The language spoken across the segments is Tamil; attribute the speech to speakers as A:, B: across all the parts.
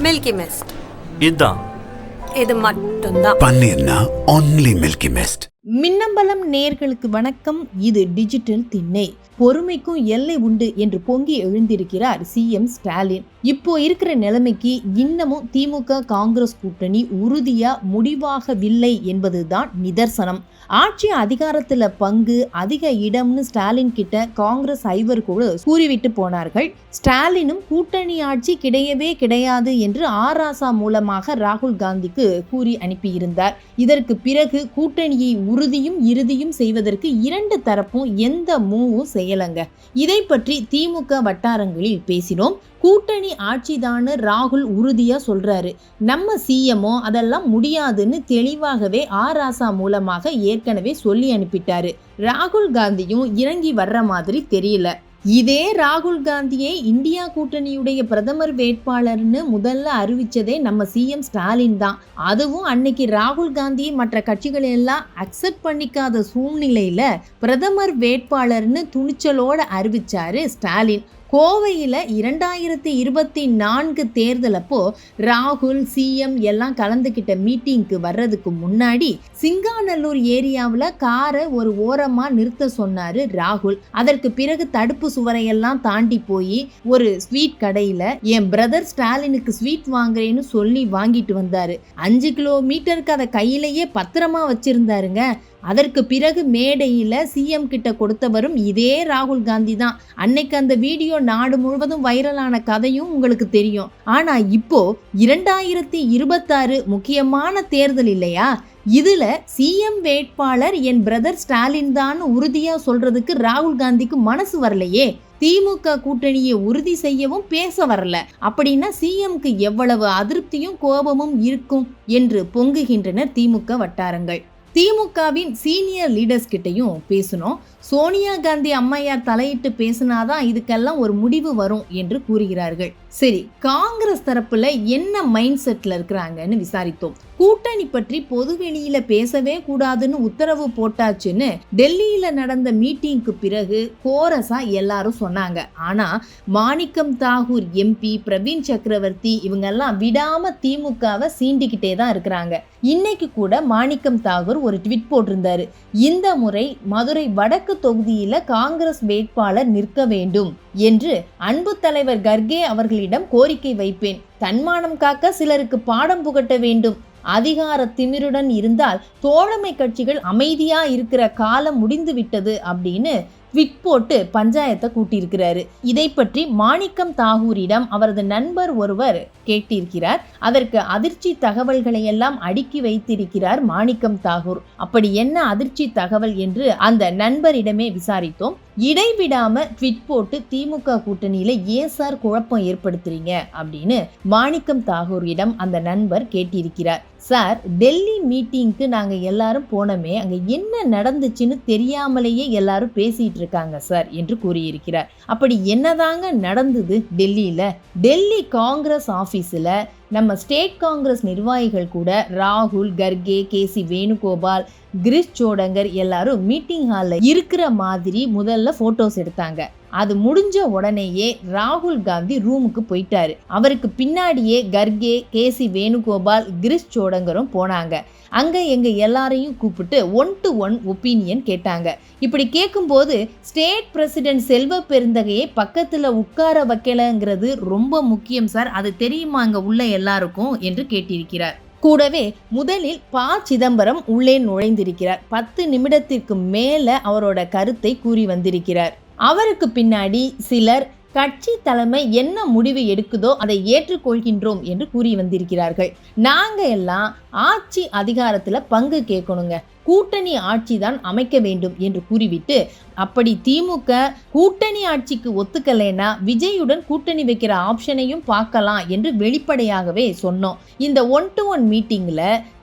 A: Milky mist.
B: இதுதான்.
A: இது மட்டும்தான்
C: பன்னீர்னா ஒன்லி மில்கி மிஸ்ட்.
D: மின்னம்பலம் நேர்களுக்கு வணக்கம். இது டிஜிட்டல் திண்ணை. பொறுமைக்கும் எல்லை உண்டு என்று பொங்கி எழுந்திருக்கிறார் சிஎம் ஸ்டாலின். இப்போ இருக்கிற நிலைமைக்கு இன்னமும் திமுக காங்கிரஸ் கூட்டணி உறுதியா முடிவாகவில்லை என்பதுதான் நிதர்சனம். ஆட்சி அதிகாரத்துல பங்கு அதிக இடம்னு ஸ்டாலின் கிட்ட காங்கிரஸ் ஐவர் கூட கூறிவிட்டு போனார்கள். ஸ்டாலினும் கூட்டணி ஆட்சி கிடையவே கிடையாது என்று ஆராசா மூலமாக ராகுல் காந்திக்கு கூறி அனுப்பியிருந்தார். இதற்கு பிறகு கூட்டணியை உறுதியும் இறுதியும் செய்வதற்கு இரண்டு தரப்பும் எந்த மூவும் செய்யலங்க. இதை பற்றி திமுக வட்டாரங்களில் பேசினோம். கூட்டணி ஆட்சிதான்னு ராகுல் உறுதியா சொல்றாரு. நம்ம சிஎம்ஓ அதெல்லாம் முடியாதுன்னு தெளிவாகவே ஆராசா மூலமாக ஏற்கனவே சொல்லி அனுப்பிட்டாரு. ராகுல் காந்தியும் இறங்கி வர்ற மாதிரி தெரியல. இதே ராகுல் காந்தியை இந்தியா கூட்டணியுடைய பிரதமர் வேட்பாளர்னு முதல்ல அறிவிச்சதே நம்ம சிஎம் ஸ்டாலின் தான். அதுவும் அன்னைக்கு ராகுல் காந்தியை மற்ற கட்சிகள் எல்லாம் அக்செப்ட் பண்ணிக்காத சூழ்நிலையில பிரதமர் வேட்பாளர்னு துணிச்சலோட அறிவிச்சாரு ஸ்டாலின். கோவையில் 2024 தேர்தல் அப்போ ராகுல் சிஎம் எல்லாம் கலந்துக்கிட்ட மீட்டிங்க்கு வர்றதுக்கு முன்னாடி சிங்காநல்லூர் ஏரியாவில் காரை ஒரு ஓரமாக நிறுத்த சொன்னாரு ராகுல். அதற்கு பிறகு தடுப்பு சுவரையெல்லாம் தாண்டி போய் ஒரு ஸ்வீட் கடையில் என் பிரதர் ஸ்டாலினுக்கு ஸ்வீட் வாங்குறேன்னு சொல்லி வாங்கிட்டு வந்தாரு. 5 கிலோமீட்டருக்கு அதை கையிலேயே பத்திரமா வச்சிருந்தாருங்க. அதற்கு பிறகு மேடையில் சிஎம் கிட்ட கொடுத்தவரும் இதே ராகுல் காந்தி தான். அன்னைக்கு அந்த வீடியோ நாடு முழுவதும் வைரலான கதையும் உங்களுக்கு தெரியும். ஆனா இப்போ 2026 முக்கியமான தேர்தல் இல்லையா? இதுல சிஎம் வேட்பாளர் என் பிரதர் ஸ்டாலின் தான் உறுதியா சொல்றதுக்கு ராகுல் காந்திக்கு மனசு வரலையே. திமுக கூட்டணியை உறுதி செய்யவும் பேச வரல. அப்படின்னா சிஎம்க்கு எவ்வளவு அதிருப்தியும் கோபமும் இருக்கும் என்று பொங்குகின்றனர் திமுக வட்டாரங்கள். திமுகவின் சீனியர் லீடர்ஸ் கிட்டையும் பேசணும். சோனியா காந்தி அம்மையார் தலையிட்டு பேசினாதான் இதுக்கெல்லாம் ஒரு முடிவு வரும் என்று கூறுகிறார்கள். சரி, காங்கிரஸ் தரப்புல என்ன மைண்ட் செட்ல இருக்கிறாங்கன்னு விசாரித்தோம். கூட்டணி பற்றி பொதுவெளியில பேசவே கூடாதுன்னு உத்தரவு போட்டாச்சுன்னு டெல்லியில நடந்த மீட்டிங்க்கு பிறகு கோரஸா எல்லாரும் சொன்னாங்க. ஆனா மாணிக்கம் தாகூர் எம்பி, பிரவீன் சக்கரவர்த்தி இவங்கெல்லாம் விடாம திமுகவை சீண்டிக்கிட்டே தான் இருக்கிறாங்க. இன்னைக்கு கூட மாணிக்கம் தாகூர் ஒரு ட்வீட் போட்டிருந்தாரு. இந்த முறை மதுரை வடக்கு தொகுதியில காங்கிரஸ் வேட்பாளர் நிற்க வேண்டும் என்று அன்பு தலைவர் கர்கே அவர்களிடம் கோரிக்கை வைப்பேன். தன்மானம் காக்க சிலருக்கு பாடம் புகட்ட வேண்டும். அதிகார திமிருடன் இருந்தால் தோழமை கட்சிகள் அமைதியா இருக்கிற காலம் முடிந்து விட்டது அப்படின்னு ட்வீட் போட்டு பஞ்சாயத்தை கூட்டியிருக்கிறாரு. இதை பற்றி மாணிக்கம் தாகூரிடம் அவரது நண்பர் ஒருவர் கேட்டிருக்கிறார். அதற்கு அதிர்ச்சி தகவல்களை எல்லாம் அடுக்கி வைத்திருக்கிறார் மாணிக்கம் தாகூர். அப்படி என்ன அதிர்ச்சி தகவல் என்று அந்த நண்பரிடமே விசாரித்தோம். இடைவிடாம ட்வீட் போட்டு திமுக கூட்டணியில ஏன் சார் குழப்பம் ஏற்படுத்துறீங்க அப்படின்னு மாணிக்கம் தாகூரிடம் அந்த நண்பர் கேட்டிருக்கிறார். சார், டெல்லி மீட்டிங்க்கு நாங்க எல்லாரும் போனோமே, அங்க என்ன நடந்துச்சுன்னு தெரியாமலேயே எல்லாரும் பேசிட்டு இருக்காங்க சார் என்று கூறியிருக்கிறார். அப்படி என்னதாங்க நடந்தது டெல்லியில? டெல்லி காங்கிரஸ் ஆபீஸ்ல நம்ம ஸ்டேட் காங்கிரஸ் நிர்வாகிகள் கூட ராகுல், கர்கே, கேசி வேணுகோபால், கிரிஷ் சோடங்கர் எல்லாரும் மீட்டிங் ஹாலில் இருக்கிற மாதிரி முதல்ல போட்டோஸ் எடுத்தாங்க. அது முடிஞ்ச உடனேயே ராகுல் காந்தி ரூமுக்கு போயிட்டாரு. அவருக்கு பின்னாடியே கர்கே, கேசி வேணுகோபால், கிரிஷ் சோடங்கரும் போனாங்க. அங்க எங்க எல்லாரையும் கூப்பிட்டு 1-to-1 ஒப்பீனியன் கேட்டாங்க. இப்படி கேட்கும்போது ஸ்டேட் பிரசிடென்ட் செல்வ பெருந்தகையை பக்கத்துல உட்கார வைக்கலங்கிறது ரொம்ப முக்கியம் சார், அது தெரியுமா அங்க உள்ள எல்லாருக்கும் என்று கேட்டிருக்கிறார். கூடவே முதலில் ப. சிதம்பரம் உள்ளே நுழைந்திருக்கிறார். 10 நிமிடத்திற்கு மேல அவரோட கருத்தை கூறி வந்திருக்கிறார். அவருக்கு பின்னாடி சிலர் கட்சி தலைமை என்ன முடிவு எடுக்குதோ அதை ஏற்றுக்கொள்கின்றோம் என்று கூறி வந்திருக்கிறார்கள். நாங்க எல்லாம் ஆட்சி அதிகாரத்துல பங்கு கேட்கணுங்க, கூட்டணி ஆட்சி தான் அமைக்க வேண்டும் என்று கூறிவிட்டு, அப்படி திமுக கூட்டணி ஆட்சிக்கு ஒத்துக்கலைன்னா விஜயுடன் கூட்டணி வைக்கிற ஆப்ஷனையும் பார்க்கலாம் என்று வெளிப்படையாகவே சொன்னோம். இந்த 1-to-1 மீட்டிங்ல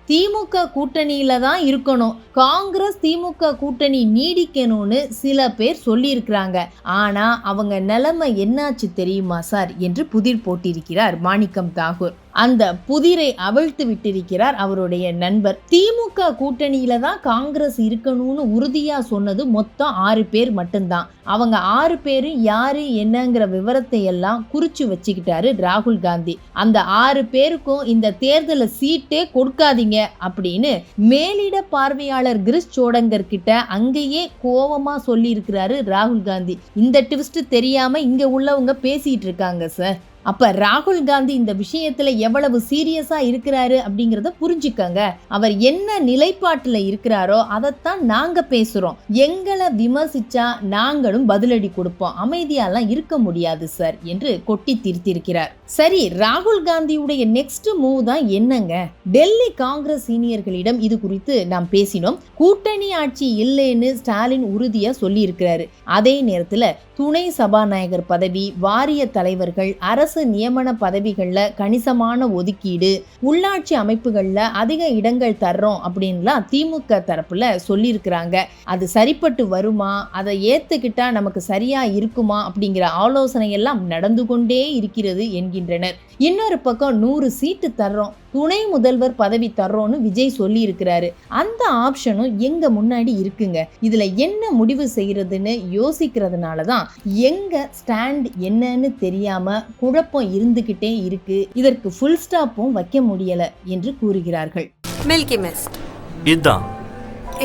D: திமுக கூட்டணியில தான் இருக்கணும், காங்கிரஸ் திமுக கூட்டணி நீடிக்கணும்னு சில பேர் சொல்லியிருக்கிறாங்க. ஆனா அவங்க நிலைமை என்னாச்சு தெரியுமா சார் என்று புதிர் போட்டிருக்கிறார் மாணிக்கம் தாகூர். அந்த புதிரை அவிழ்த்து விட்டிருக்கிறார் அவருடைய நண்பர். திமுக கூட்டணியில தான் காங்கிரஸ் இருக்கணும்னு உறுதியா சொன்னது மொத்தம் 6 பேர் மட்டும்தான். அவங்க 6 பேரு யாரு என்னங்கிற விவரத்தை எல்லாம் குறிச்சு வச்சுக்கிட்டாரு ராகுல் காந்தி. அந்த 6 பேருக்கும் இந்த தேர்தல சீட்டே கொடுக்காதீங்க அப்படின்னு மேலிட பார்வையாளர் கிரிஷ் சோடங்கர் கிட்ட அங்கேயே கோவமா சொல்லி இருக்கிறாரு ராகுல் காந்தி. இந்த ட்விஸ்ட் தெரியாம இங்க உள்ளவங்க பேசிட்டு இருக்காங்க சார். அப்ப ராகுல் காந்தி இந்த விஷயத்துல எவ்வளவு சீரியஸா இருக்கிறாரு அப்படிங்கறத புரிஞ்சுக்கங்க. அவர் என்ன நிலைப்பாட்டுல இருக்கிறாரோ அதைத்தான் நாங்க பேசுறோம். எங்களை விமர்சிச்சா நாங்களும் பதிலடி கொடுப்போம், அமைதியாலாம் இருக்க முடியாது சார் என்று கொட்டி தீர்த்திருக்கிறார். சரி, ராகுல் காந்தியுடைய நெக்ஸ்ட் மூவ் தான் என்னங்க? டெல்லி காங்கிரஸ் சீனியர்களிடம் இது குறித்து நாம் பேசினோம். கூட்டணி ஆட்சி இல்லைன்னு ஸ்டாலின் உறுதியா சொல்லி இருக்கிறாரு. அதே நேரத்துல துணை சபாநாயகர் பதவி, வாரிய தலைவர்கள், அரசு நியமன பதவிகள்ல கணிசமான ஒதுக்கீடு, உள்ளாட்சி அமைப்புகள்ல அதிக இடங்கள் தர்றோம் அப்படின்லாம் திமுக தரப்புல சொல்லியிருக்கிறாங்க. அது சரிப்பட்டு வருமா, அதை ஏத்துக்கிட்டா நமக்கு சரியா இருக்குமா அப்படிங்கிற ஆலோசனை எல்லாம் நடந்து கொண்டே இருக்கிறது என்கின்றனர். இன்னொரு பக்கம் 100 சீட்டு தர்றோம், துணை முதல்வர் பதவி தர்றோம்னு விஜய் சொல்லி இருக்கிறாரு. அந்த ஆப்ஷனும் எங்க முன்னாடி இருக்குங்க. இதுல என்ன முடிவு செய்யறதுன்னு யோசிக்கிறதுனால தான் எங்க ஸ்டாண்ட் என்னன்னு தெரியாம குழப்பம் இருந்துகிட்டே இருக்கு. இதற்கு ஃபுல் ஸ்டாப்பும் வைக்க முடியல என்று கூறுகிறார்கள்.
A: மில்கி மிஸ்ட்
C: இதான்,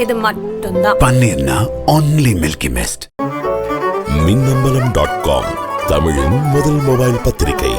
A: இது மட்டும்தான்.
C: பன்னீர்னா only Milky Mist.
B: மின்னம்பலம்.com தமிழின் முதல் மொபைல் பத்திரிகை.